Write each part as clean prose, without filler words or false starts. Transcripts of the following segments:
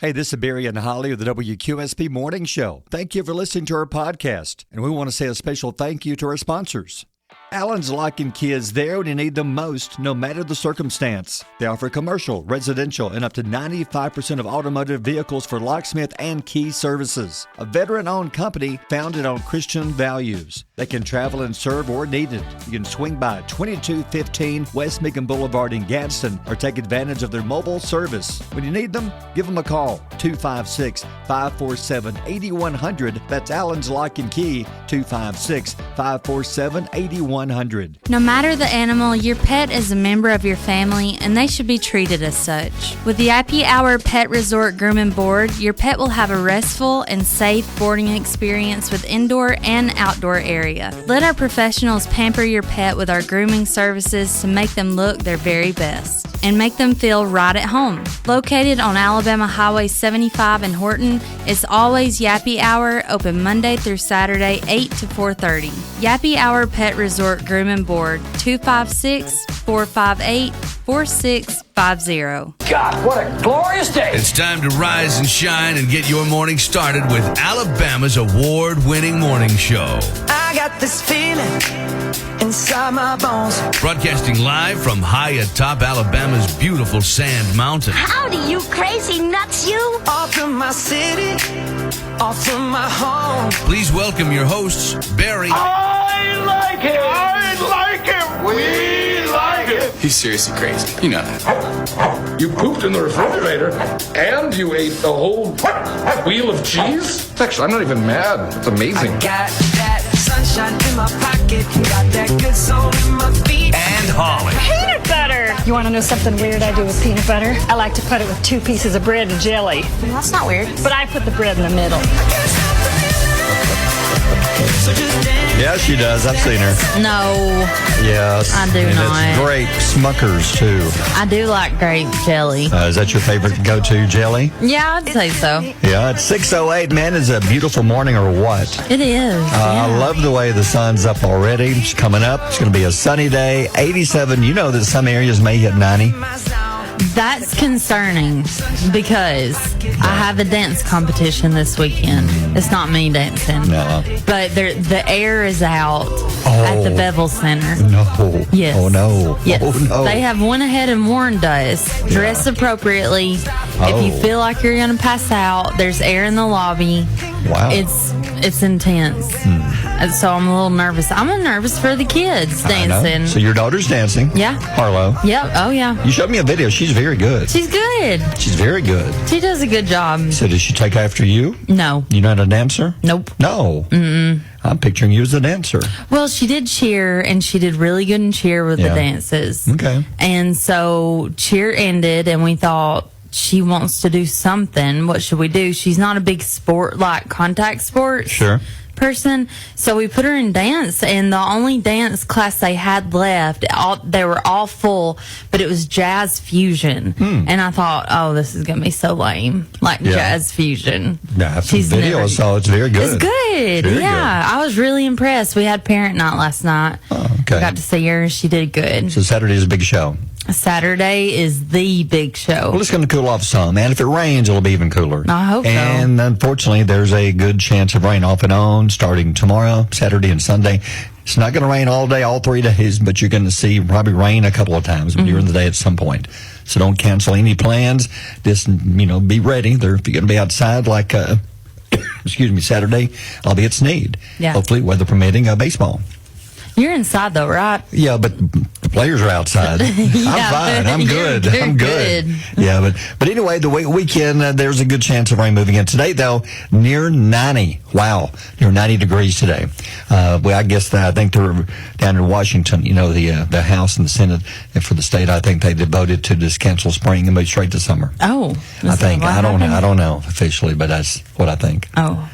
Hey, this is Barry and Holli of the WQSP Morning Show. Thank you for listening to our podcast. And we want to say a special thank you to our sponsors. Allen's Lock and Key is there when you need them most, no matter the circumstance. They offer commercial, residential, and up to 95% of automotive vehicles for locksmith and key services. A veteran-owned company founded on Christian values. They can travel and serve where needed. You can swing by 2215 West Macon Boulevard in Gadsden or take advantage of their mobile service. When you need them, give them a call, 256-547-8100. That's Allen's Lock and Key, 256-547-8100. No matter the animal, your pet is a member of your family and they should be treated as such. With the IP Hour Pet Resort Groom and Board, your pet will have a restful and safe boarding experience with indoor and outdoor area. Let our professionals pamper your pet with our grooming services to make them look their very best and make them feel right at home. Located on Alabama Highway 75 in Horton, it's always Yappy Hour, open Monday through Saturday, 8 to 4:30. Yappy Hour Pet Resort Groom and Board, 256-458-4650. God, what a glorious day! It's time to rise and shine and get your morning started with Alabama's award-winning morning show. I got this feeling inside my bones. Broadcasting live from high atop Alabama's beautiful Sand Mountain. Howdy, you crazy nuts, you! Off from my city, off from my home. Please welcome your hosts, Barry. I like him! I like him! We like him! He's seriously crazy. You know that. You pooped in the refrigerator, and you ate a whole wheel of cheese? Actually, I'm not even mad. It's amazing. I got that sunshine in my pocket, got that good soul in my feet. And Holli. Peanut butter! You want to know something weird I do with peanut butter? I like to put it with 2 pieces of bread and jelly. Well, that's not weird. But I put the bread in the middle. Yeah, she does. I've seen her. No, Yes. I do and not. It's grape Smuckers, too. I do like grape jelly. Is that your favorite go-to jelly? Yeah, I'd say so. Yeah, it's 6:08. Man, is a beautiful morning or what? It is. I love the way the sun's up already. It's coming up. It's going to be a sunny day. 87. You know that some areas may hit 90. That's concerning because I have a dance competition this weekend. It's not me dancing, No. but the air is out at the Bevel Center. No. Yes. Oh, no. Yes. Oh, no. They have went ahead and warned us. Dress appropriately. If you feel like you're going to pass out, there's air in the lobby. Wow. It's intense. And so I'm a little nervous. I'm nervous for the kids dancing. So your daughter's dancing? Yeah. Harlow? Yep. Oh, yeah. You showed me a video. She's very good. She's good. She's very good. She does a good job. So does she take after you? No. You're not a dancer? Nope. No. Mm-mm. I'm picturing you as a dancer. Well, she did cheer, and she did really good in cheer with the dances. Okay. And so cheer ended, and we thought, she wants to do something. What should we do? She's not a big sport, like contact sports person. So we put her in dance, and the only dance class they had left, they were all full, but it was jazz fusion. And I thought, oh, this is going to be so lame. Like jazz fusion. Yeah, from the video I saw, it's very good. It's good. Very Yeah. good. I was really impressed. We had parent night last night. Oh, okay. I got to see her. She did good. So Saturday is a big show. Saturday is the big show. Well, it's going to cool off some, and if it rains, it'll be even cooler. I hope so. And unfortunately, there's a good chance of rain off and on starting tomorrow, Saturday, and Sunday. It's not going to rain all day, all 3 days, but you're going to see probably rain a couple of times during the day at some point. So don't cancel any plans. Just, be ready. If you're going to be outside like, Saturday, I'll be at Sneed. Yeah. Hopefully, weather permitting, baseball. You're inside, though, right? Yeah, but the players are outside. I'm fine. I'm good. I'm good. Yeah, but anyway, the weekend, there's a good chance of rain moving in. Today, though, near 90. Wow. Near 90 degrees today. I guess I think they're down in Washington, the House and the Senate for the state. I think they devoted to just cancel spring and move straight to summer. Oh. I think. I don't know officially, but that's what I think. Oh.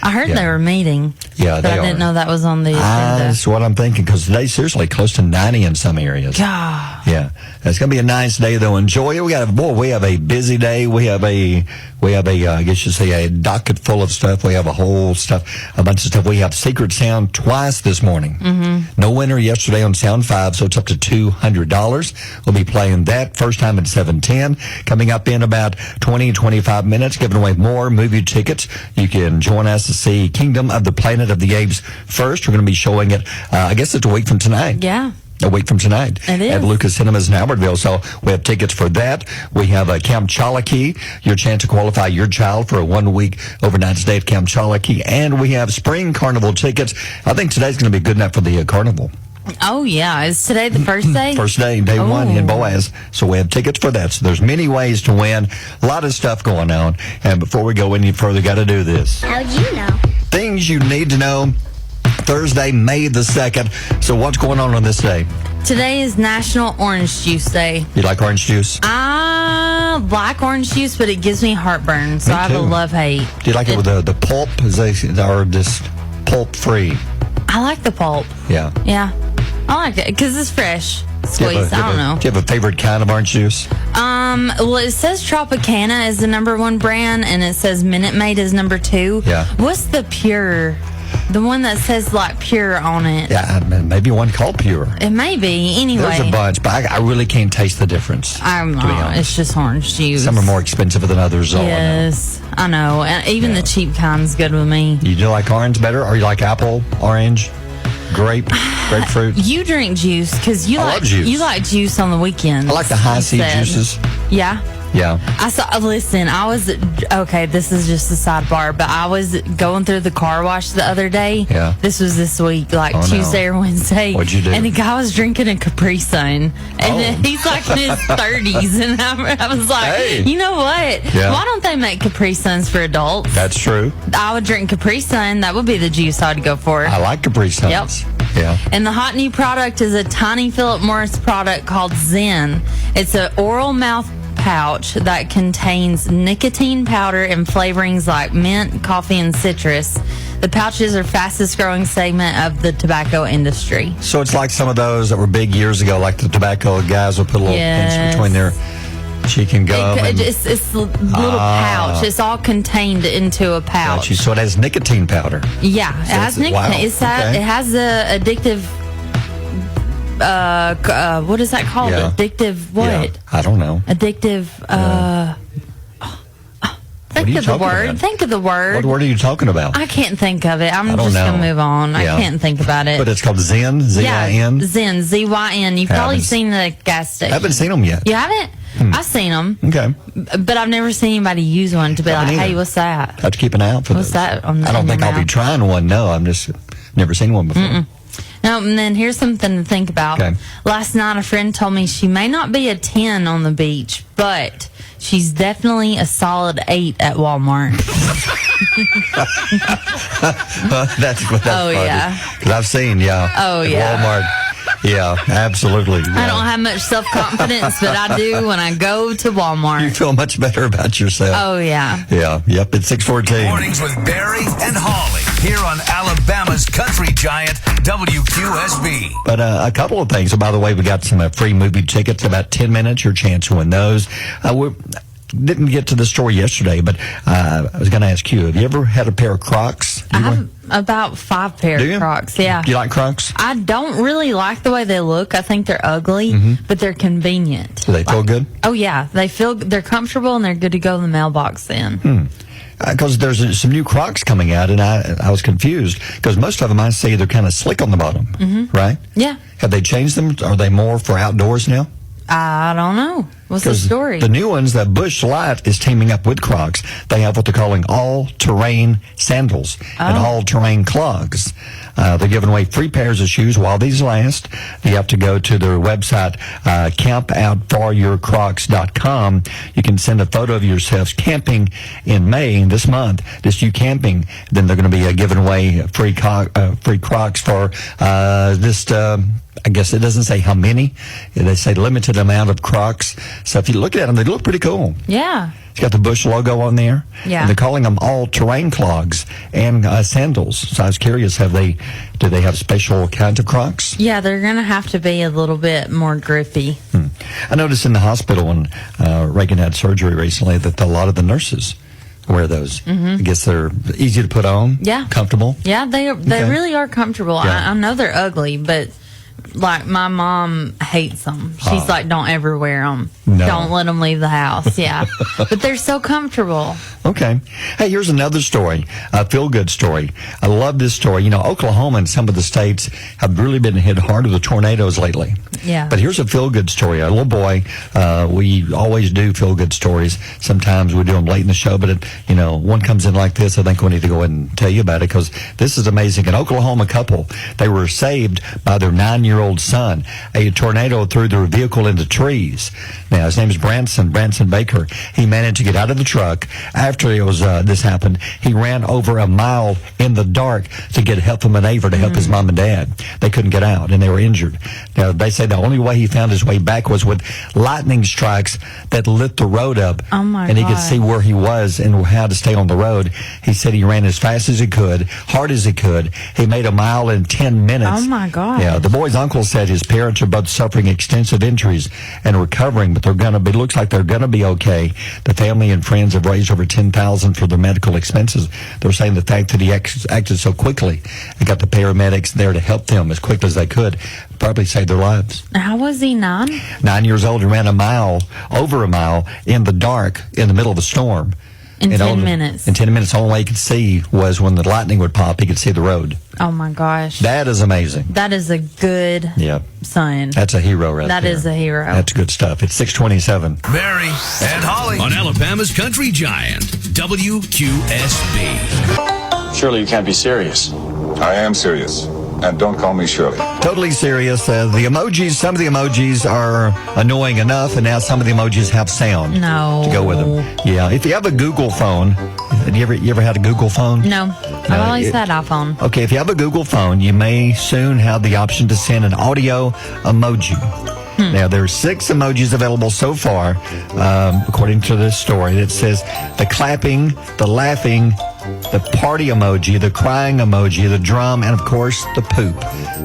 I heard they were meeting. Yeah, but I didn't know that was on the agenda. That's what I'm thinking, because today's seriously close to 90 in some areas. God. Yeah, it's going to be a nice day though. Enjoy it. We have a busy day. We have a I guess you say a docket full of stuff. We have a bunch of stuff. We have Secret Sound twice this morning. Mm-hmm. No winner yesterday on Sound 5, so it's up to $200. We'll be playing that first time at 7:10. Coming up in about 20-25 minutes, giving away more movie tickets. You can join us to see Kingdom of the Planet of the Apes first. We're going to be showing it, I guess it's a week from tonight. Yeah. A week from tonight it is. At Lucas Cinemas in Albertville. So we have tickets for that. We have Camp Chalakee, your chance to qualify your child for a 1-week overnight stay at Camp Chalakee. And we have Spring Carnival tickets. I think today's going to be good enough for the carnival. Oh, yeah. Is today the first day? First day, day one in Boaz. So we have tickets for that. So there's many ways to win. A lot of stuff going on. And before we go any further, got to do this. How'd you know? Things you need to know. Thursday, May the 2nd. So what's going on this day? Today is National Orange Juice Day. You like orange juice? I like orange juice, but it gives me heartburn, so I have a love-hate. Do you like it with the pulp, or just pulp-free? I like the pulp. Yeah. Yeah. I like it because it's fresh. Squeeze. I don't know. Do you have a favorite kind of orange juice? Well, it says Tropicana is the #1 brand, and it says Minute Maid is #2. Yeah. What's the pure? The one that says like pure on it. Yeah, maybe one called Pure. It may be. Anyway. There's a bunch, but I really can't taste the difference. I'm not. It's just orange juice. Some are more expensive than others. Yes, I know. And even the cheap kind's good with me. You do like orange better, or you like apple, orange, grapefruit? You drink juice because you like juice. You like juice on the weekends. I like the high C juices. Yeah. Yeah. Okay, this is just a sidebar, but I was going through the car wash the other day. Yeah. This was this week, Tuesday or Wednesday. What'd you do? And the guy was drinking a Capri Sun. And he's like in his 30s. And I was like, hey. You know what? Yeah. Why don't they make Capri Suns for adults? That's true. I would drink Capri Sun. That would be the juice I'd go for. I like Capri Suns. Yep. Yeah. And the hot new product is a tiny Philip Morris product called Zen. It's an oral mouth pouch that contains nicotine powder and flavorings like mint, coffee, and citrus. The pouches are fastest growing segment of the tobacco industry. So it's like some of those that were big years ago, like the tobacco guys would put a little pinch between their cheek and gum. It's a little pouch. It's all contained into a pouch. So it has nicotine powder. Yeah, it has nicotine. Wow. It has the addictive. What is that called? Yeah. Addictive what? Yeah. I don't know. Addictive. Think of the word. About? Think of the word. What word are you talking about? I can't think of it. I'm just going to move on. Yeah. I can't think about it. But it's called Zen, Z-I-N? Yeah, Zen, Z-Y-N. You've probably seen the gas station. I haven't seen them yet. You haven't? I've seen them. Okay. But I've never seen anybody use one to be like, hey, what's that? I have to keep an eye out for What's that? I don't think I'll be trying one. No, I'm just never seen one before. Mm-mm. No, and then here's something to think about. Okay. Last night, a friend told me she may not be a 10 on the beach, but she's definitely a solid 8 at Walmart. That's funny. Yeah. Because I've seen, Walmart. Yeah, absolutely. Yeah. I don't have much self-confidence, but I do when I go to Walmart. You feel much better about yourself. Oh, yeah. Yeah, yep, it's 6:14. Mornings with Barry and Holli here on Alabama's country giant, WQSB. But a couple of things. So, by the way, we got some free movie tickets, about 10 minutes, your chance to win those. We didn't get to the story yesterday, but I was going to ask you, have you ever had a pair of Crocs? I have about 5 pair of Crocs, yeah. Do you like Crocs? I don't really like the way they look. I think they're ugly, but they're convenient. Do they feel good? Oh, yeah. They're comfortable, and they're good to go in the mailbox then. Because there's some new Crocs coming out, and I was confused, because most of them I see they're kind of slick on the bottom, right? Yeah. Have they changed them? Are they more for outdoors now? I don't know. What's the story? The new ones that Busch Light is teaming up with Crocs. They have what they're calling all-terrain sandals and all-terrain clogs. They're giving away free pairs of shoes while these last. You have to go to their website, campoutforyourcrocs.com. You can send a photo of yourselves camping in May this month, just you camping. Then they're going to be giving away free Crocs for just I guess it doesn't say how many. They say limited amount of Crocs. So if you look at them, they look pretty cool. Yeah. It's got the Busch logo on there. Yeah. And they're calling them all-terrain clogs and sandals. So I was curious, do they have special kinds of Crocs? Yeah, they're going to have to be a little bit more grippy. I noticed in the hospital when Reagan had surgery recently that a lot of the nurses wear those. I guess they're easy to put on. Yeah. Comfortable. Yeah, they really are comfortable. Yeah. I know they're ugly, but like my mom hates them. She's like, don't ever wear them. No. Don't let them leave the house. Yeah. But they're so comfortable. Okay. Hey, here's another story, a feel-good story. I love this story. You know, Oklahoma and some of the states have really been hit hard with the tornadoes lately. Yeah. But here's a feel-good story. A little boy, we always do feel-good stories. Sometimes we do them late in the show, but, one comes in like this. I think we need to go ahead and tell you about it because this is amazing. An Oklahoma couple, they were saved by their 9-year-old son. A tornado threw their vehicle into trees. Now, his name is Branson Baker. He managed to get out of the truck. After this happened, he ran over a mile in the dark to get help from a neighbor to help his mom and dad. They couldn't get out, and they were injured. Now, they say the only way he found his way back was with lightning strikes that lit the road up. Oh, my And he could God. see where he was and how to stay on the road. He said he ran as fast as he could, hard as he could. He made a mile in 10 minutes. Oh, my God. Yeah, the boy's uncle said his parents are both suffering extensive injuries and recovering, but looks like they're going to be okay. The family and friends have raised over $10,000 for their medical expenses. They're saying the fact that he acted so quickly and got the paramedics there to help them as quickly as they could probably saved their lives. How was he, 9? 9 years old, and ran over a mile in the dark in the middle of a storm. In 10 only- minutes. In 10 minutes, the only way he could see was when the lightning would pop, he could see the road. Oh, my gosh. That is amazing. That is a good Yeah. son. That's a hero right there. That is a hero. That's good stuff. It's 6:27. Barry and Holli on Alabama's Country Giant, WQSB. Surely you can't be serious. I am serious. And don't call me Shirley. Totally serious. Some of the emojis are annoying enough, and now some of the emojis have sound No. to go with them. Yeah. If you have a Google phone, you ever had a Google phone? No. I've always had iPhone. Okay, if you have a Google phone, you may soon have the option to send an audio emoji. Now, there are 6 emojis available so far, according to this story. That says the clapping, the laughing, the party emoji, the crying emoji, the drum, and, of course, the poop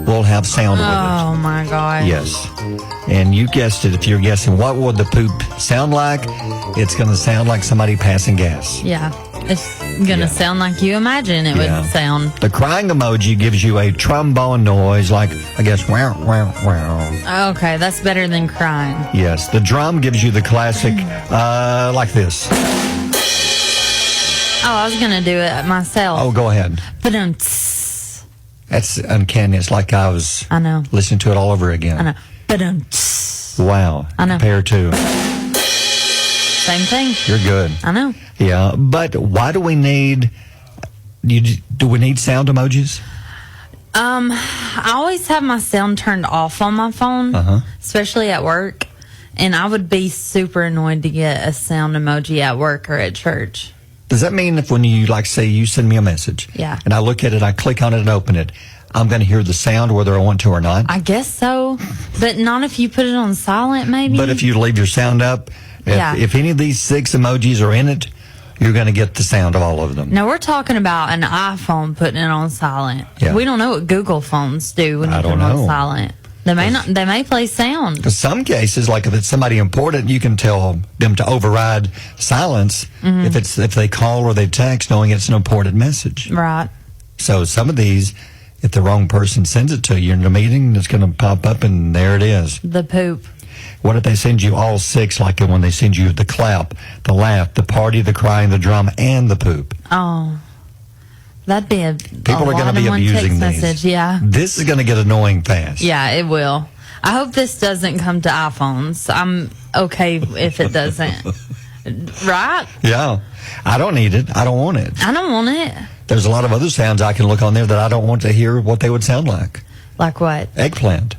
will have sound with it. Oh, my gosh. Yes. And you guessed it. If you're guessing what would the poop sound like, it's going to sound like somebody passing gas. Yeah. It's going to sound like you imagine it would sound. The crying emoji gives you a trombone noise like, I guess, wow, wow, wow. Okay, that's better than crying. Yes. The drum gives you the classic, like this. Oh, I was going to do it myself. Oh, go ahead. But That's uncanny. It's like I was I know. listening to it all over again. I know. But Wow. I know. Compare to. same thing. You're good. I know. Yeah, but why do we need sound emojis? I always have my sound turned off on my phone, especially at work. And I would be super annoyed to get a sound emoji at work or at church. Does that mean if when you, say you send me a message, Yeah. and I look at it, I click on it and open it, I'm going to hear the sound whether I want to or not? I guess so, but not if you put it on silent, maybe. But if you leave your sound up, if any of these 6 emojis are in it, you're going to get the sound of all of them. No, we're talking about an iPhone putting it on silent. Yeah. We don't know what Google phones do when you I put don't them on know. silent. They may not. They may play sound. Because some cases, like if it's somebody important, you can tell them to override silence if they call or they text, knowing it's an important message. Right. So some of these, if the wrong person sends it to you in a meeting, it's going to pop up and there it is. The poop. What if they send you all 6, like when they send you the clap, the laugh, the party, the crying, the drum, and the poop? Oh, that'd be a People are lot going to be in one abusing text these. message. Yeah. This is going to get annoying fast. Yeah, it will. I hope this doesn't come to iPhones. I'm okay if it doesn't. Right? Yeah. I don't need it. I don't want it. I don't want it. There's a lot of other sounds I can look on there that I don't want to hear what they would sound like. Like what? Eggplant.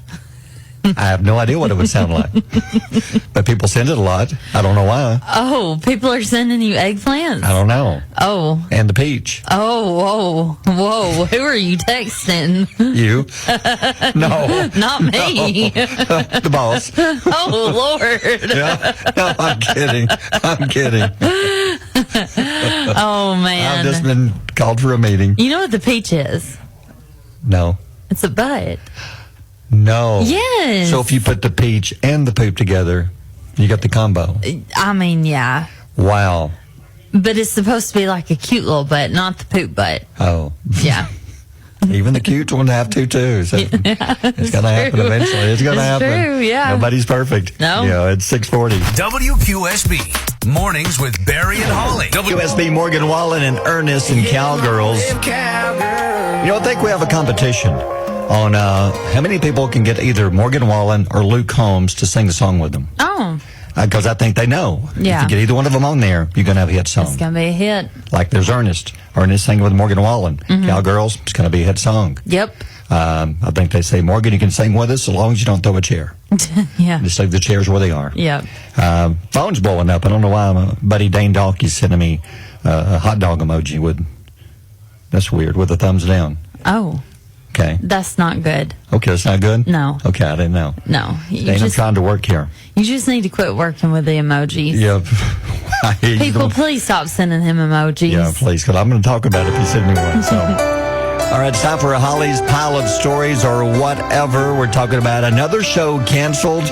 I have no idea what it would sound like. But people send it a lot. I don't know why. Oh, people are sending you eggplants? I don't know. Oh. And the peach. Oh, whoa. Who are you texting? You. No. Not me. No. The boss. Oh, Lord. Yeah. No, I'm kidding. Oh, man. I've just been called for a meeting. You know what the peach is? No. It's a butt. No. Yes. So if you put the peach and the poop together, you got the combo. I mean, yeah. Wow. But it's supposed to be like a cute little butt, not the poop butt. Oh. Yeah. Even the cute one have to, too. So it's going to happen eventually. It's going to happen. True, yeah. Nobody's perfect. No. Yeah, it's 6:40. WQSB Mornings with Barry and Holli. WSB Morgan Wallen and Ernest and Cowgirls. You know, I think we have a competition on how many people can get either Morgan Wallen or Luke Combs to sing a song with them. Oh. Because I think they know. Yeah. If you get either one of them on there, you're going to have a hit song. It's going to be a hit. Like there's Ernest. Ernest singing with Morgan Wallen. Cowgirls, it's going to be a hit song. Yep. I think they say, Morgan, you can sing with us as long as you don't throw a chair. Yeah. Just leave the chairs where they are. Yep. Phone's blowing up. I don't know why. My buddy Dane Dalkey's sending me a hot dog emoji with, that's weird, with a thumbs down. Oh. Okay. That's not good. Okay, that's not good? No. Okay, I didn't know. No. Dane, I'm trying to work here. You just need to quit working with the emojis. Yeah. People, please stop sending him emojis. Yeah, please, because I'm going to talk about it if you send me one. So, all right, it's time for Holli's Pile of Stories or whatever. We're talking about another show canceled,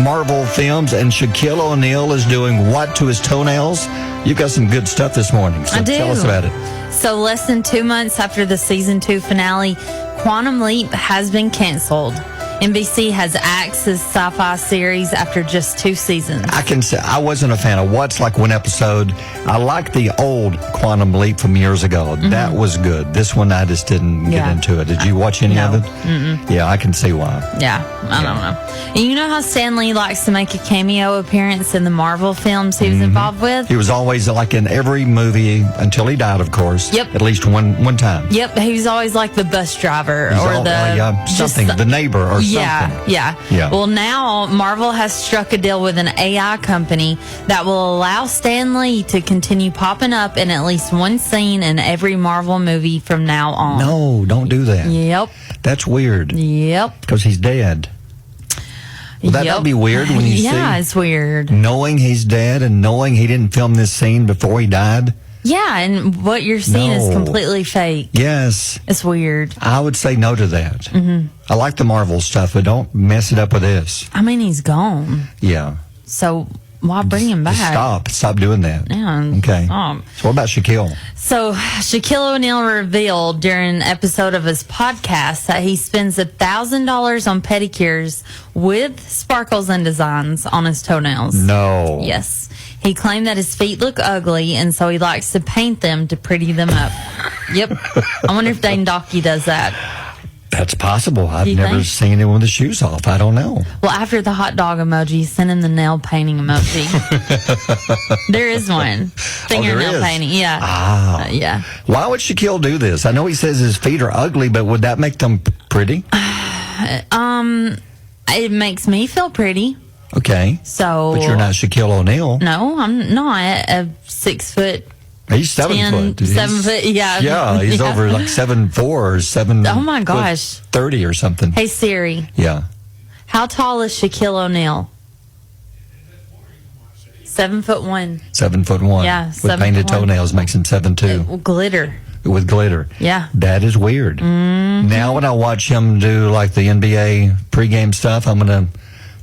Marvel Films, and Shaquille O'Neal is doing what to his toenails? You've got some good stuff this morning, so I do. Tell us about it. So less than 2 months after the season 2 finale, Quantum Leap has been canceled. NBC has axed his sci-fi series after just 2 seasons. I can say I wasn't a fan of what's like one episode. I liked the old Quantum Leap from years ago. That was good. This one I just didn't get into it. Did you watch any of it? Mm-mm. Yeah, I can see why. Yeah, I don't know. And you know how Stan Lee likes to make a cameo appearance in the Marvel films he was involved with? He was always like in every movie until he died, of course. Yep. At least one time. Yep, he was always like the bus driver He's or something, the neighbor or something. Yeah. Well, now Marvel has struck a deal with an AI company that will allow Stan Lee to continue popping up in at least one scene in every Marvel movie from now on. No, don't do that. Yep. That's weird. Yep. Because he's dead. Well, that'd be weird when you see. Yeah, it's weird. Knowing he's dead and knowing he didn't film this scene before he died. Yeah, and what you're seeing is completely fake. Yes. It's weird. I would say no to that. I like the Marvel stuff, but don't mess it up with this. I mean, he's gone. Yeah. So why bring him back? Just stop doing that. Yeah. Okay. Stop. So what about Shaquille? So Shaquille O'Neal revealed during an episode of his podcast that he spends $1,000 on pedicures with sparkles and designs on his toenails. No. Yes. He claimed that his feet look ugly, and so he likes to paint them to pretty them up. Yep. I wonder if Dane Dalkey does that. That's possible. I've you never think? seen anyone with the shoes off. I don't know. Well, after the hot dog emoji, send him the nail painting emoji. There is one. Fingernail painting. Yeah. Ah. Yeah. Why would Shaquille do this? I know he says his feet are ugly, but would that make them pretty? It makes me feel pretty. Okay. So. But you're not Shaquille O'Neal. No, I'm not. 6 foot. He's 7 foot. 7 foot, yeah. Yeah, he's over like 7'4" or 7. Oh my gosh. 30 or something. Hey Siri. Yeah. How tall is Shaquille O'Neal? 7'1". 7'1". Yeah, with painted toenails makes him 7'2". Glitter. With glitter. Yeah. That is weird. Mm-hmm. Now when I watch him do like the NBA pregame stuff, I'm gonna.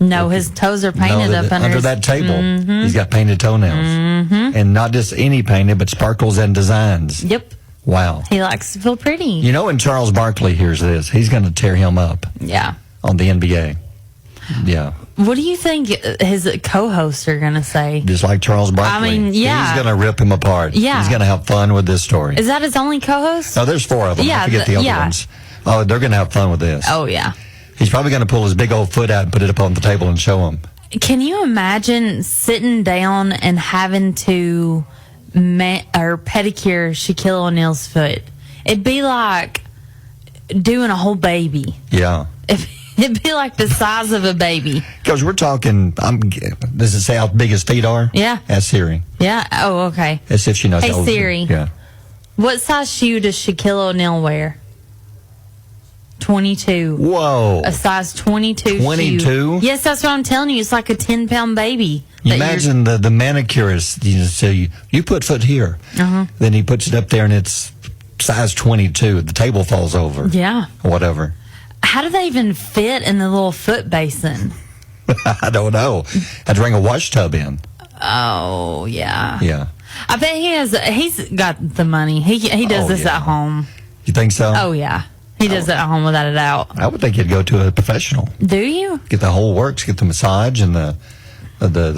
No, his toes are painted up under that table. Mm-hmm. He's got painted toenails. Mm-hmm. And not just any painted, but sparkles and designs. Yep. Wow. He likes to feel pretty. You know, when Charles Barkley hears this, he's going to tear him up. Yeah. On the NBA. Yeah. What do you think his co-hosts are going to say? Just like Charles Barkley. I mean, yeah. He's going to rip him apart. Yeah. He's going to have fun with this story. Is that his only co-host? No, there's 4 of them. Yeah, I forget the other ones. Oh, they're going to have fun with this. Oh, yeah. He's probably going to pull his big old foot out and put it up on the table and show him. Can you imagine sitting down and having to pedicure Shaquille O'Neal's foot? It'd be like doing a whole baby. Yeah. If It'd be like the size of a baby. Because we're talking, does it say how big his feet are? Yeah. Ask Siri. Yeah. Oh, okay. As if she knows. Hey, how old Siri. Yeah. What size shoe does Shaquille O'Neal wear? 22. Whoa. A size 22 22? shoe. Yes, that's what I'm telling you. It's like a 10-pound baby. You imagine the manicurist, so you put foot here. Then he puts it up there and it's size 22. The table falls over. Yeah. Whatever. How do they even fit in the little foot basin? I don't know. Had to bring a wash tub in. Oh, yeah. Yeah. I bet he's got the money. He does this at home. You think so? Oh, yeah. He does it at home without a doubt. I would think he'd go to a professional. Do you? Get the whole works, get the massage and the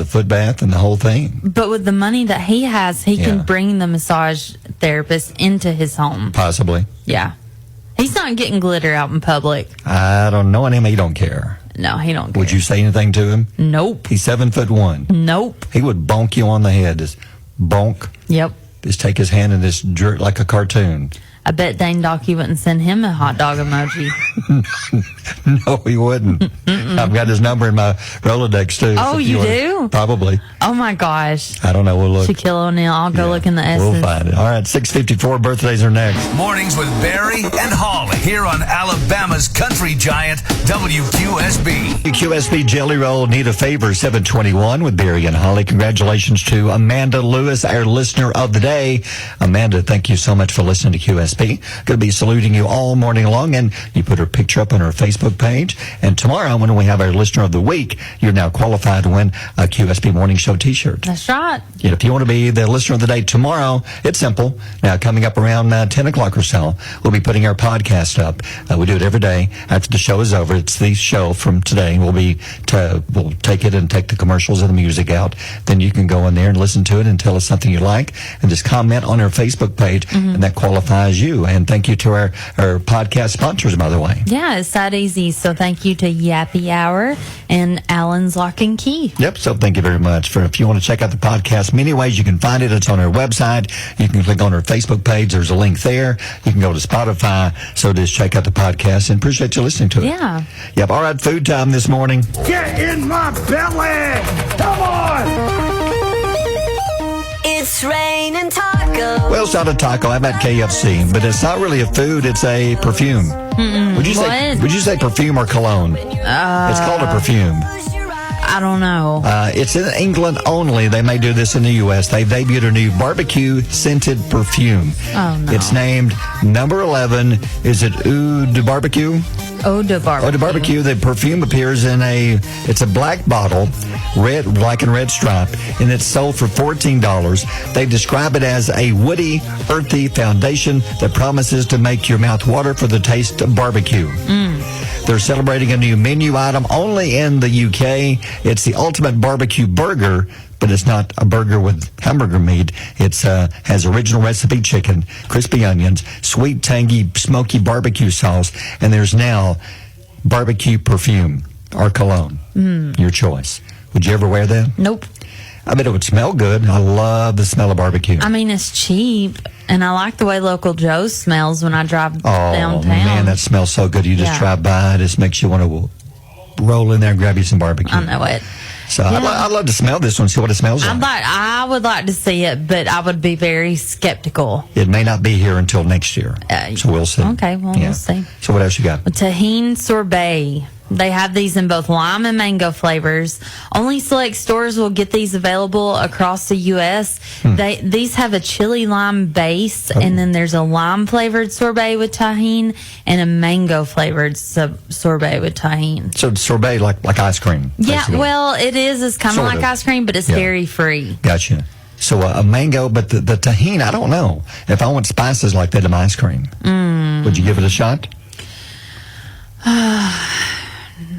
foot bath and the whole thing. But with the money that he has, he can bring the massage therapist into his home. Possibly. Yeah. He's not getting glitter out in public. I don't know him. He don't care. No, he don't care. Would you say anything to him? Nope. He's 7'1". Nope. He would bonk you on the head. Just bonk. Yep. Just take his hand and just jerk like a cartoon. I bet Dane Docky wouldn't send him a hot dog emoji. No, he wouldn't. I've got his number in my Rolodex, too. Oh, you do? Probably. Oh, my gosh. I don't know. We'll look. Shaquille O'Neal. I'll go look in the S's. We'll find it. All right, 6:54. Birthdays are next. Mornings with Barry and Holli here on Alabama's country giant, WQSB. QSB Jelly Roll Need a Favor 721 with Barry and Holli. Congratulations to Amanda Lewis, our listener of the day. Amanda, thank you so much for listening to QSB. Going to be saluting you all morning long, and you put her picture up on our Facebook page. And tomorrow, when we have our listener of the week, you're now qualified to win a QSB Morning Show T-shirt. That's right. Yeah, if you want to be the listener of the day tomorrow, it's simple. Now, coming up around 10 o'clock or so, we'll be putting our podcast up. We do it every day after the show is over. It's the show from today. We'll take it and take the commercials and the music out. Then you can go in there and listen to it and tell us something you like, and just comment on our Facebook page, and that qualifies you. And thank you to our podcast sponsors, by the way. Yeah, it's that easy. So thank you to Yappy Hour and Allen's Lock and Key. Yep, so thank you very much. If you want to check out the podcast, many ways you can find it. It's on our website. You can click on our Facebook page. There's a link there. You can go to Spotify. So just check out the podcast, and appreciate you listening to it. Yeah. Yep, all right, food time this morning. Get in my belly! Come on! It's raining tacos. Well, it's not a taco. I've had KFC, but it's not really a food. It's a perfume. Would you say perfume or cologne? It's called a perfume. I don't know. It's in England only. They may do this in the U.S. They've debuted a new barbecue scented perfume. Oh, no. It's named number 11. Is it Eau de Barbecue? Eau de Barbecue. Eau de Barbecue. The perfume appears in it's a black bottle, black and red stripe, and it's sold for $14. They describe it as a woody, earthy foundation that promises to make your mouth water for the taste of barbecue. They're celebrating a new menu item only in the UK. It's the ultimate barbecue burger, but it's not a burger with hamburger meat. It has original recipe chicken, crispy onions, sweet, tangy, smoky barbecue sauce, and there's now barbecue perfume or cologne. Your choice. Would you ever wear that? Nope. I bet it would smell good. I love the smell of barbecue. I mean, it's cheap, and I like the way Local Joe smells when I drive downtown. Oh, man, that smells so good. You just drive by, it just makes you want to roll in there and grab you some barbecue. I know it. So I'd love to smell this one, see what it smells like. I would like to see it, but I would be very skeptical. It may not be here until next year, so we'll see. Okay, well, we'll see. So what else you got? Tahine sorbet. They have these in both lime and mango flavors. Only select stores will get these available across the U.S. These have a chili lime base, and then there's a lime flavored sorbet with tahine and a mango flavored sorbet with tahine. So sorbet like ice cream. Yeah, basically. well, it is. It's kind of like ice cream, but it's dairy free. Gotcha. So a mango, but the tahine, I don't know. If I want spices like that in my ice cream, would you give it a shot?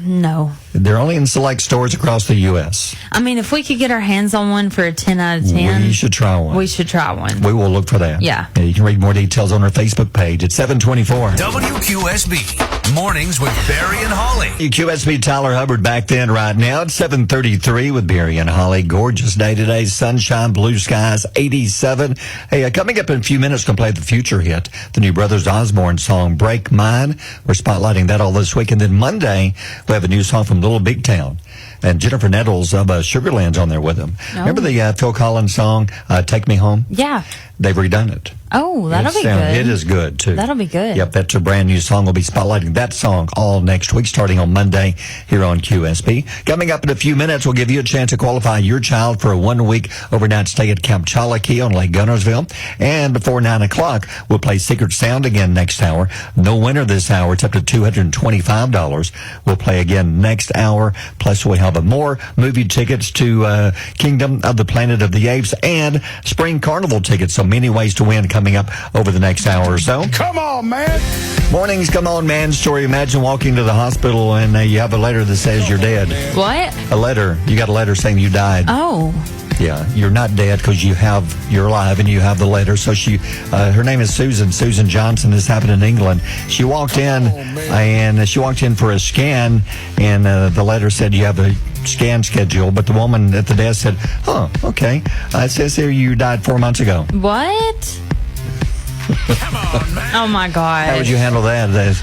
No. They're only in select stores across the U.S. I mean, if we could get our hands on one for a 10 out of 10. We should try one. We should try one. We will look for that. Yeah. You can read more details on our Facebook page at 724. WQSB, Mornings with Barry and Holli. QSB Tyler Hubbard back then right now at 7:33 with Barry and Holli. Gorgeous day today. Sunshine, blue skies, 87. Hey, coming up in a few minutes, going to play the future hit, the new Brothers Osborne song, Break Mine. We're spotlighting that all this week. And then Monday, we have a new song from Little Big Town. And Jennifer Nettles of Sugarland's on there with them. Oh. Remember the Phil Collins song, Take Me Home? Yeah. They've redone it. Oh, that'll be good. It is good, too. That'll be good. Yep, that's a brand new song. We'll be spotlighting that song all next week, starting on Monday here on QSB. Coming up in a few minutes, we'll give you a chance to qualify your child for a 1-week overnight stay at Camp Chalakee on Lake Gunnersville. And before 9 o'clock, we'll play Secret Sound again next hour. No winner this hour. It's up to $225. We'll play again next hour. Plus, we have more movie tickets to Kingdom of the Planet of the Apes and Spring Carnival tickets. So many ways to win coming up over the next hour or so. Come on, man. Mornings, come on, man story. Imagine walking to the hospital and you have a letter that says you're dead. What? A letter. You got a letter saying you died. Oh. Yeah, you're not dead because you're alive and you have the letter. So her name is Susan Johnson. This happened in England. She walked in and she walked in for a scan, and the letter said you have a scan schedule, but the woman at the desk said, "Oh, okay. It says here you died 4 months ago." What? Come on, man. Oh my God. How would you handle that?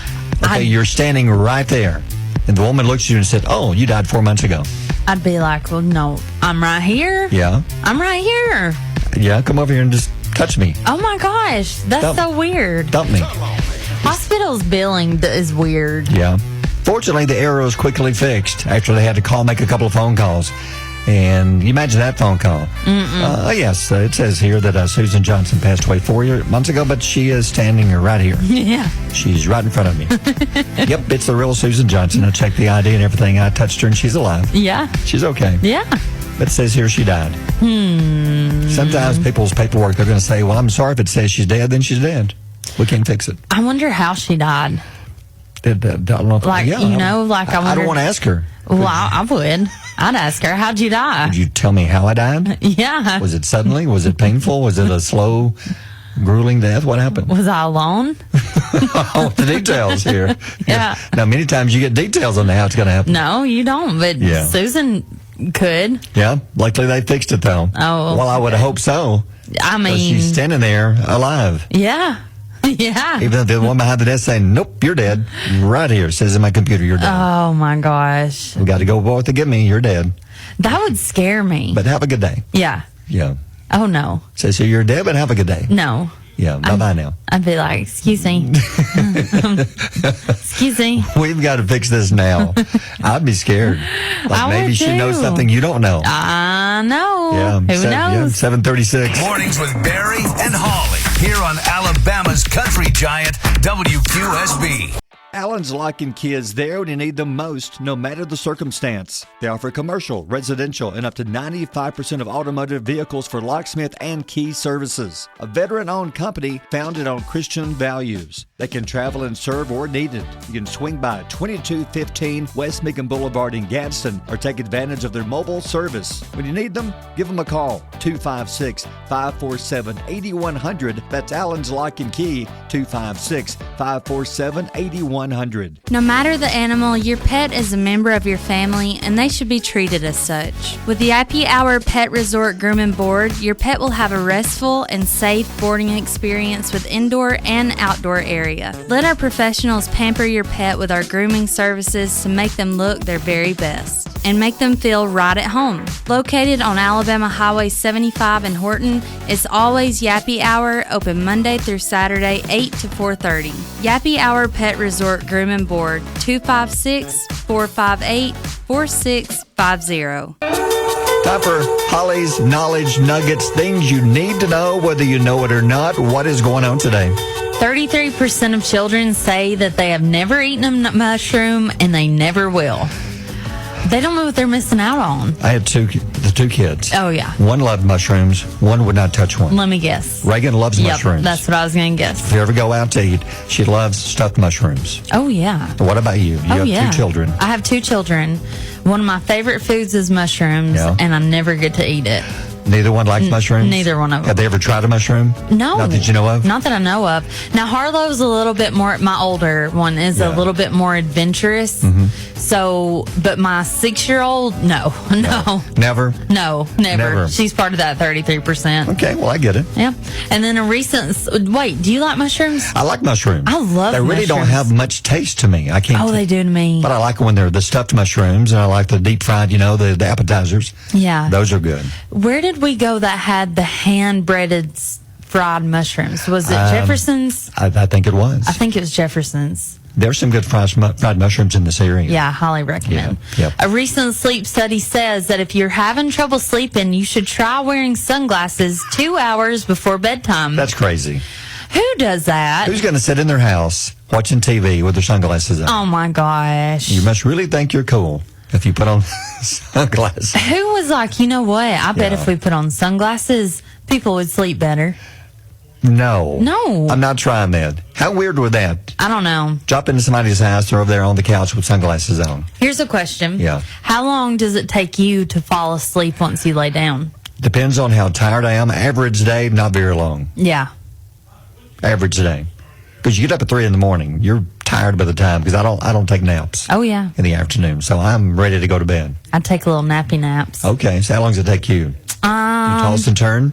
You're standing right there, and the woman looks at you and said, "Oh, you died 4 months ago." I'd be like, well, no, I'm right here. Yeah. I'm right here. Yeah, come over here and just touch me. Oh my gosh, that's so weird. Dump me. Hospitals billing is weird. Yeah. Fortunately, the error was quickly fixed after they had to make a couple of phone calls. And you imagine that phone call. Yes, it says here that Susan Johnson passed away 4 months ago, but she is standing right here. Yeah. She's right in front of me. Yep, it's the real Susan Johnson. I checked the ID and everything. I touched her and she's alive. Yeah. She's okay. Yeah. But it says here she died. Sometimes people's paperwork, they're going to say, well, I'm sorry if it says she's dead, then she's dead. We can't fix it. I wonder how she died. I don't know if, I don't want to ask her. Well, I would. I'd ask her, how'd you die? Would you tell me how I died? Yeah. Was it suddenly? Was it painful? Was it a slow, grueling death? What happened? Was I alone? I want the details here. Yeah. Now, many times you get details on how it's going to happen. No, you don't, but Susan could. Yeah. Luckily, they fixed it, though. Oh. Well, I would hope so. I mean. She's standing there alive. Yeah. Yeah. Even if the one behind the desk saying, nope, you're dead. Right here. It says in my computer, you're dead. Oh, my gosh. We got to go forth to get me. You're dead. That would scare me. But have a good day. Yeah. Yeah. Oh, no. It says here you're dead, but have a good day. No. Yeah. Bye-bye now. I'd be like, excuse me. Excuse me. We've got to fix this now. I'd be scared. Like maybe she knows something you don't know. I know. Yeah. Who knows? Yeah, 7:36. Mornings with Barry and Holli here on Alabama's country giant WQSB. Allen's locking kids there when you need them most, no matter the circumstance. They offer commercial, residential, and up to 95% of automotive vehicles for locksmith and key services. A veteran-owned company founded on Christian values. They can travel and serve where needed. You can swing by 2215 West Macon Boulevard in Gadsden or take advantage of their mobile service. When you need them, give them a call, 256-547-8100. That's Allen's Lock and Key, 256-547-8100. No matter the animal, your pet is a member of your family and they should be treated as such. With the IP Hour Pet Resort Groom and Board, your pet will have a restful and safe boarding experience with indoor and outdoor area. Let our professionals pamper your pet with our grooming services to make them look their very best and make them feel right at home. Located on Alabama Highway 75 in Horton, it's always Yappy Hour, open Monday through Saturday, 8 to 4:30. Yappy Hour Pet Resort Groom and Board, 256-458-4650. Time for Holli's Knowledge Nuggets, things you need to know, whether you know it or not. What is going on today? 33% of children say that they have never eaten a mushroom and they never will. They don't know what they're missing out on. I had two the two kids. Oh, yeah. One loved mushrooms. One would not touch one. Let me guess. Reagan loves mushrooms. That's what I was going to guess. If you ever go out to eat, she loves stuffed mushrooms. Oh, yeah. What about you? You have 2 children. I have 2 children. One of my favorite foods is mushrooms, and I never get to eat it. Neither one likes mushrooms? Neither one of them. Have they ever tried a mushroom? No. Not that you know of? Not that I know of. Now, Harlow's a little bit more, my older one is a little bit more adventurous. Mm-hmm. So, but my 6-year-old, no. Never? No, never. She's part of that 33%. Okay, well, I get it. Yeah. And then wait, do you like mushrooms? I like mushrooms. I love mushrooms. They really don't have much taste to me. I can't. Oh, they do to me. But I like them when they're the stuffed mushrooms, and I like the deep fried, the appetizers. Yeah. Those are good. Where did we go that had the hand-breaded fried mushrooms? Was it Jefferson's? I think it was. I think it was Jefferson's. There's some good fried mushrooms in this area. Yeah, I highly recommend. Yeah. A recent sleep study says that if you're having trouble sleeping, you should try wearing sunglasses 2 hours before bedtime. That's crazy. Who does that? Who's going to sit in their house watching TV with their sunglasses on? Oh, my gosh. You must really think you're cool if you put on sunglasses. Who was like, you know what? I bet if we put on sunglasses, people would sleep better. No. No. I'm not trying that. How weird would that? I don't know. Drop into somebody's house, they're over there on the couch with sunglasses on. Here's a question. Yeah. How long does it take you to fall asleep once you lay down? Depends on how tired I am. Average day, not very long. Yeah. Average day. Because you get up at 3 in the morning. You're tired by the time, because I don't take naps. Oh, yeah. In the afternoon. So I'm ready to go to bed. I take little nappy naps. Okay. So how long does it take you? You toss and turn?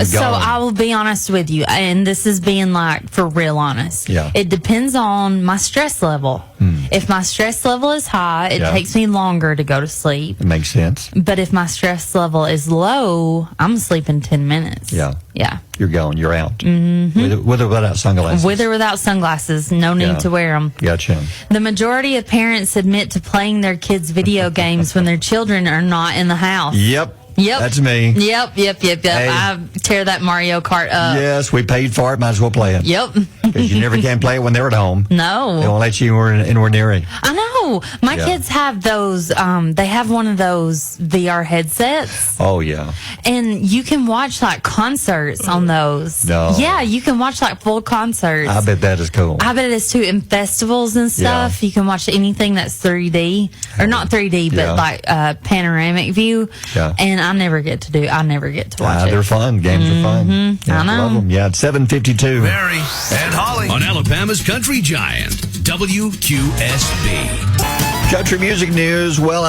So I will be honest with you, and this is being like for real honest. Yeah. It depends on my stress level. If my stress level is high, it takes me longer to go to sleep. It makes sense. But if my stress level is low, I'm asleep in 10 minutes. Yeah. Yeah. You're going. You're out. Mm-hmm. With or without sunglasses? With or without sunglasses. No need to wear them. Gotcha. The majority of parents admit to playing their kids' video games when their children are not in the house. Yep. That's me. Yep. Hey. I tear that Mario Kart up. Yes, we paid for it. Might as well play it. Yep. Because you never can play it when they're at home. No. They won't let you anywhere near it. I know. My kids have those, they have one of those VR headsets. Oh, yeah. And you can watch like concerts on those. No. Yeah, you can watch like full concerts. I bet that is cool. I bet it is too. In festivals and stuff, you can watch anything that's 3D. Or not 3D, but like panoramic view. Yeah. And I never get to watch it. They're fun. Games are fun. Yeah, I know. Love them. Yeah, it's 7:52. Barry and Holli on Alabama's Country Giant, WQSB. Country music news. Well,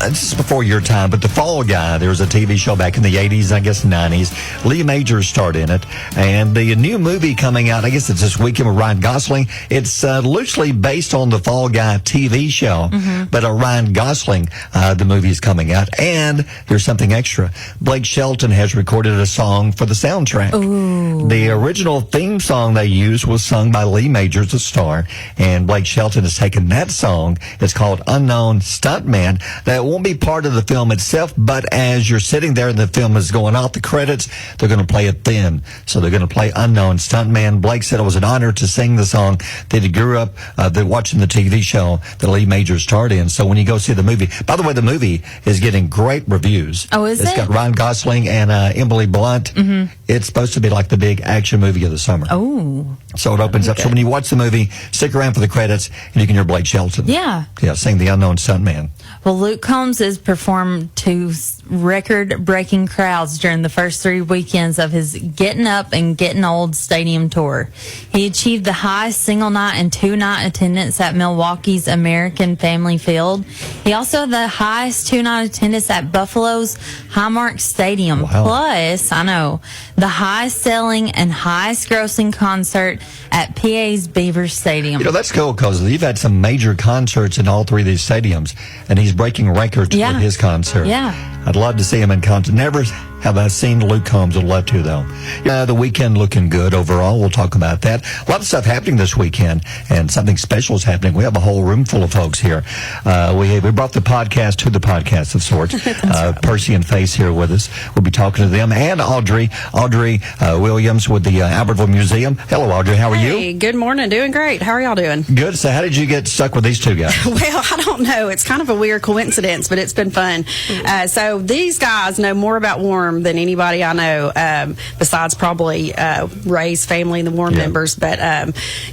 this is before your time, but The Fall Guy, there was a TV show back in the 80s, I guess 90s. Lee Majors starred in it. And the new movie coming out, I guess it's this weekend with Ryan Gosling. It's loosely based on The Fall Guy TV show, but Ryan Gosling, the movie is coming out. And here's something extra. Blake Shelton has recorded a song for the soundtrack. Ooh. The original theme song they used was sung by Lee Majors, the star. And Blake Shelton has taken that song. It's called Unknown Stuntman. That won't be part of the film itself, but as you're sitting there and the film is going off the credits, they're going to play it then. So they're going to play Unknown Stuntman. Blake said it was an honor to sing the song that he grew up watching the TV show that Lee Majors starred in. So when you go see the movie, by the way, the movie is getting great reviews. Oh, is it? It's got Ryan Gosling and Emily Blunt. It's supposed to be like the big action movie of the summer. Oh. So it opens up. So when you watch the movie, stick around for the credits and you can hear Blake Shelton. Yeah. Yeah, sing The Unknown Stuntman. Well, Luke Combs has performed to record-breaking crowds during the first 3 weekends of his Getting Up and Getting Old stadium tour. He achieved the highest single night and 2-night attendance at Milwaukee's American Family Field. He also had the highest 2-night attendance at Buffalo's Highmark Stadium. Wow. Plus, I know, the highest selling and highest grossing concert at PA's Beaver Stadium. You know, that's cool because you've had some major concerts in all 3 of these stadiums, and he's breaking records with his concert. Yeah. I'd love to see him in concert. Never have I seen Luke Combs. I'd love to, though. The weekend looking good overall. We'll talk about that. A lot of stuff happening this weekend, and something special is happening. We have a whole room full of folks here. We brought the podcast to the podcast of sorts. Percy and Face here with us. We'll be talking to them. And Audrey Williams with the Albertville Museum. Hello, Audrey. How are you? Hey, good morning. Doing great. How are y'all doing? Good. So how did you get stuck with these two guys? Well, I don't know. It's kind of a weird coincidence, but it's been fun. So these guys know more about Warm than anybody I know, besides probably Ray's family and the Warm members. But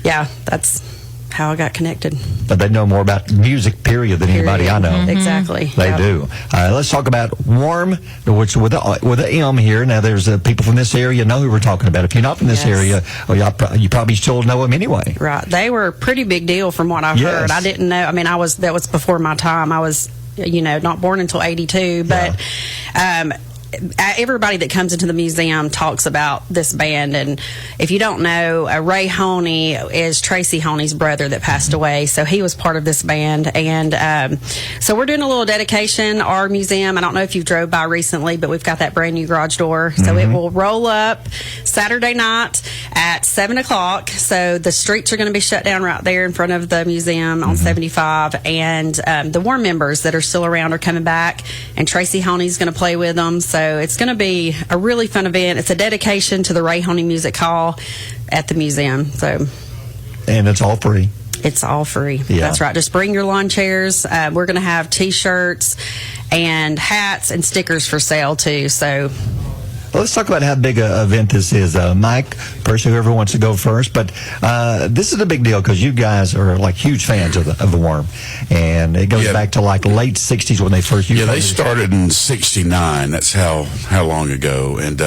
that's how I got connected. But they know more about music, period, than anybody I know. Mm-hmm. Exactly. They do. Let's talk about Warm, which with an M here. Now, there's people from this area know who we're talking about. If you're not from this area, you probably still know them anyway. Right. They were a pretty big deal from what I've heard. I didn't know. I mean, that was before my time. I was, not born until 82. But everybody that comes into the museum talks about this band, and if you don't know, Ray Holli is Tracy Holli's brother that passed away, so he was part of this band. And so we're doing a little dedication. Our museum, I don't know if you've drove by recently, but we've got that brand new garage door, so it will roll up Saturday night at 7 o'clock. So the streets are going to be shut down right there in front of the museum on 75, and the Warm members that are still around are coming back, and Tracy Holli's going to play with them. So it's going to be a really fun event. It's a dedication to the Ray Holli Music Hall at the museum. And it's all free. It's all free. Yeah. That's right. Just bring your lawn chairs. We're going to have T-shirts and hats and stickers for sale too. So let's talk about how big an event this is. Mike, Percy, whoever wants to go first. But this is a big deal because you guys are like huge fans of the Worm. And it goes back to like late 60s when they first used they started in 69. That's how long ago. And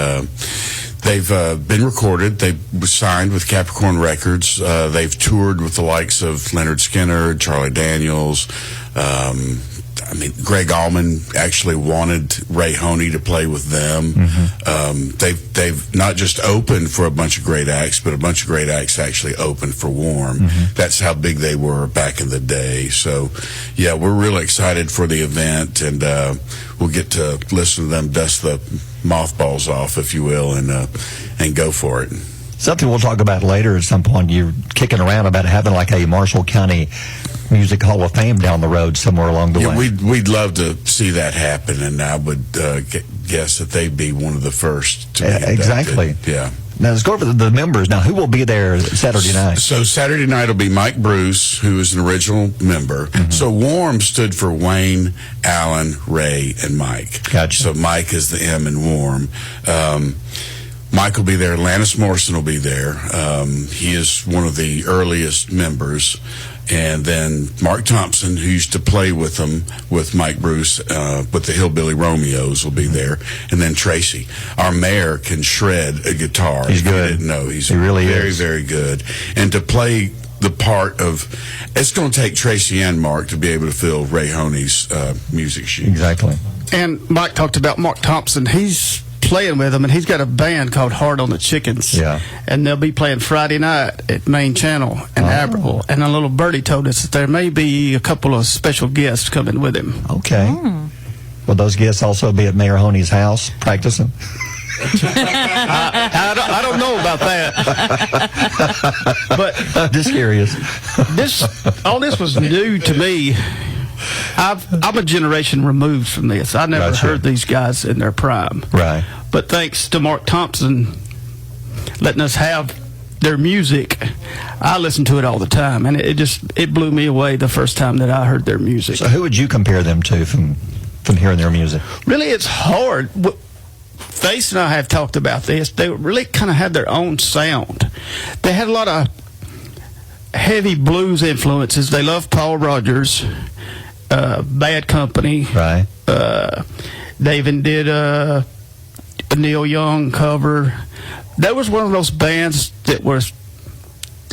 they've been recorded. They were signed with Capricorn Records. They've toured with the likes of Leonard Skinner, Charlie Daniels, Greg Allman actually wanted Ray Holli to play with them. They've not just opened for a bunch of great acts, but a bunch of great acts actually opened for Warm. That's how big they were back in the day. So, we're really excited for the event, and we'll get to listen to them dust the mothballs off, if you will, and go for it. Something we'll talk about later at some point. You're kicking around about having like a Marshall County Music Hall of Fame down the road somewhere along the way. We'd love to see that happen, and I would guess that they'd be one of the first to be inducted. Exactly. Yeah. Now, let's go over the members. Now, who will be there Saturday night? So Saturday night will be Mike Bruce, who is an original member. So Warm stood for Wayne, Alan, Ray, and Mike. Gotcha. So Mike is the M in Warm. Mike will be there. Lannis Morrison will be there. He is one of the earliest members. And then Mark Thompson, who used to play with them, with Mike Bruce, with the Hillbilly Romeos, will be there. And then Tracy. Our mayor can shred a guitar. He's good. You didn't know. He really very, is. very good. And to play the part of, it's going to take Tracy and Mark to be able to fill Ray Holli's music shoes. Exactly. And Mike talked about Mark Thompson. He's playing with them, and he's got a band called Hard on the Chickens. Yeah. And they'll be playing Friday night at Main Channel in Aberville. And a little birdie told us that there may be a couple of special guests coming with him. Okay. Will those guests also be at Mayor Honey's house practicing? I don't know about that. But just curious. All this was new to me. I'm a generation removed from this. I never heard these guys in their prime. Right. But thanks to Mark Thompson letting us have their music, I listen to it all the time, and it blew me away the first time that I heard their music. So who would you compare them to from hearing their music? Really, it's hard. Face and I have talked about this. They really kind of had their own sound. They had a lot of heavy blues influences. They loved Paul Rogers, Bad Company. Right. They even did a Neil Young cover. That was one of those bands that was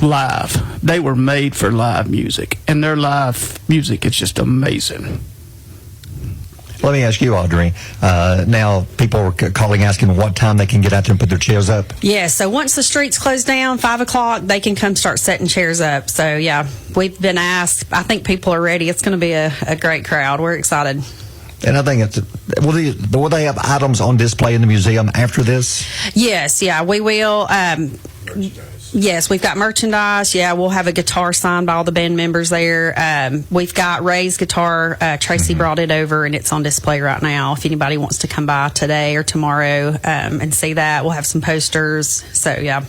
live. They were made for live music, and their live music is just amazing. Let me ask you, Audrey. Now, people are calling asking what time they can get out there and put their chairs up. Yeah, so once the streets close down, 5 o'clock, they can come start setting chairs up. So, yeah, we've been asked. I think people are ready. It's going to be a great crowd. We're excited. And I think will they have items on display in the museum after this? Yes, yeah, we will. Yes, we've got merchandise. Yeah, we'll have a guitar signed by all the band members there. We've got Ray's guitar. Tracy brought it over, and it's on display right now. If anybody wants to come by today or tomorrow and see that, we'll have some posters. So, yeah.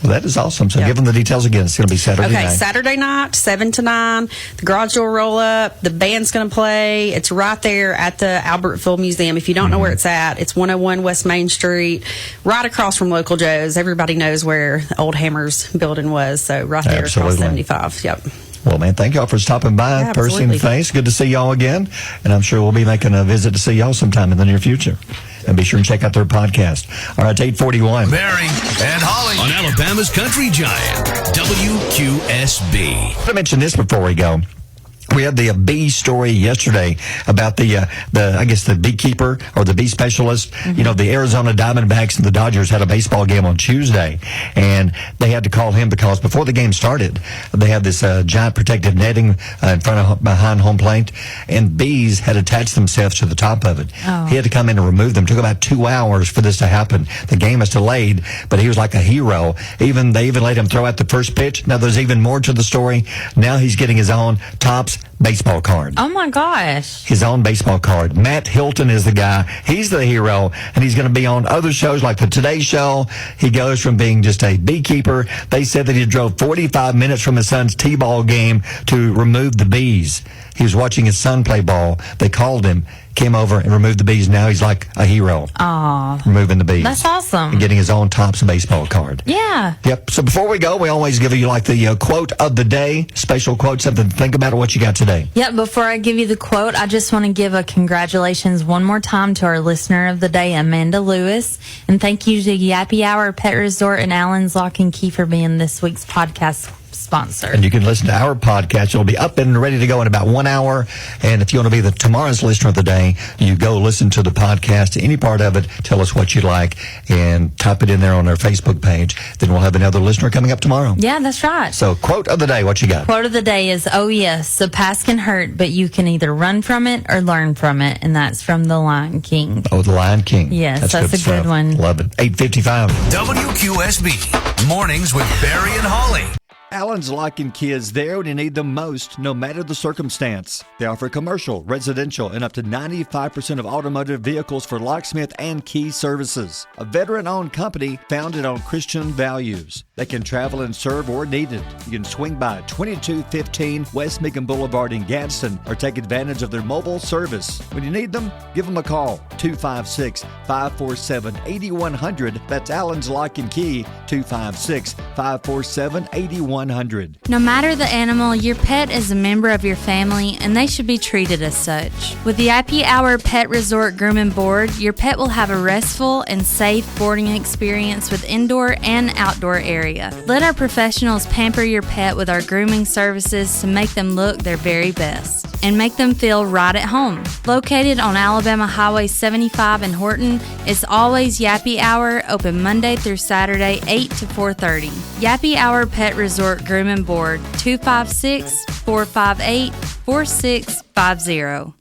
Well, that is awesome. So give them the details again. It's going to be Saturday night. Okay, Saturday night, 7 to 9. The garage door roll up. The band's going to play. It's right there at the Albertville Museum. If you don't know where it's at, it's 101 West Main Street, right across from Local Joe's. Everybody knows where the old Hammers building was. So right there across 75. Yep. Well, man, thank y'all for stopping by, person and face. Good to see y'all again. And I'm sure we'll be making a visit to see y'all sometime in the near future. And be sure and check out their podcast. All right, it's 8:41. Barry and Holli on Alabama's Country Giant, WQSB. I mentioned this before we go. We had the bee story yesterday about the beekeeper or the bee specialist. You know, the Arizona Diamondbacks and the Dodgers had a baseball game on Tuesday, and they had to call him because before the game started, they had this giant protective netting behind home plate, and bees had attached themselves to the top of it. Oh. He had to come in and remove them. It took about 2 hours for this to happen. The game was delayed, but he was like a hero. They even let him throw out the first pitch. Now, there's even more to the story. Now he's getting his own Topps baseball card. Oh my gosh. His own baseball card. Matt Hilton is the guy. He's the hero, and he's going to be on other shows like the Today Show. He goes from being just a beekeeper. They said that he drove 45 minutes from his son's T-ball game to remove the bees. He was watching his son play ball. They called him, came over and removed the bees. Now he's like a hero. Aw. Removing the bees. That's awesome. And getting his own Topps baseball card. Yeah. Yep. So before we go, we always give you like the quote of the day, special quote, something to think about what you got today. Yep. Before I give you the quote, I just want to give a congratulations one more time to our listener of the day, Amanda Lewis. And thank you to Yappy Hour Pet Resort and Allen's Lock and Key for being this week's podcast sponsor. And you can listen to our podcast. It'll be up and ready to go in about 1 hour. And if you want to be tomorrow's listener of the day, you go listen to the podcast, any part of it, tell us what you like, and type it in there on our Facebook page. Then we'll have another listener coming up tomorrow. Yeah, that's right. So, quote of the day, what you got? Quote of the day is, oh yes, the past can hurt, but you can either run from it or learn from it. And that's from The Lion King. Oh, The Lion King. Yes, that's a good one. Love it. 8:55. WQSB. Mornings with Barry and Holli. Allen's Lock and Key is there when you need them most, no matter the circumstance. They offer commercial, residential, and up to 95% of automotive vehicles for locksmith and key services. A veteran-owned company founded on Christian values. They can travel and serve where needed. You can swing by 2215 West Macon Boulevard in Gadsden or take advantage of their mobile service. When you need them, give them a call, 256-547-8100. That's Allen's Lock and Key, 256-547-8100. No matter the animal, your pet is a member of your family, and they should be treated as such. With the IP Hour Pet Resort Groom and Board, your pet will have a restful and safe boarding experience with indoor and outdoor area. Let our professionals pamper your pet with our grooming services to make them look their very best and make them feel right at home. Located on Alabama Highway 75 in Horton, it's always Yappy Hour, open Monday through Saturday, 8 to 4:30. Yappy Hour Pet Resort Groom and Board, 256-458-4650.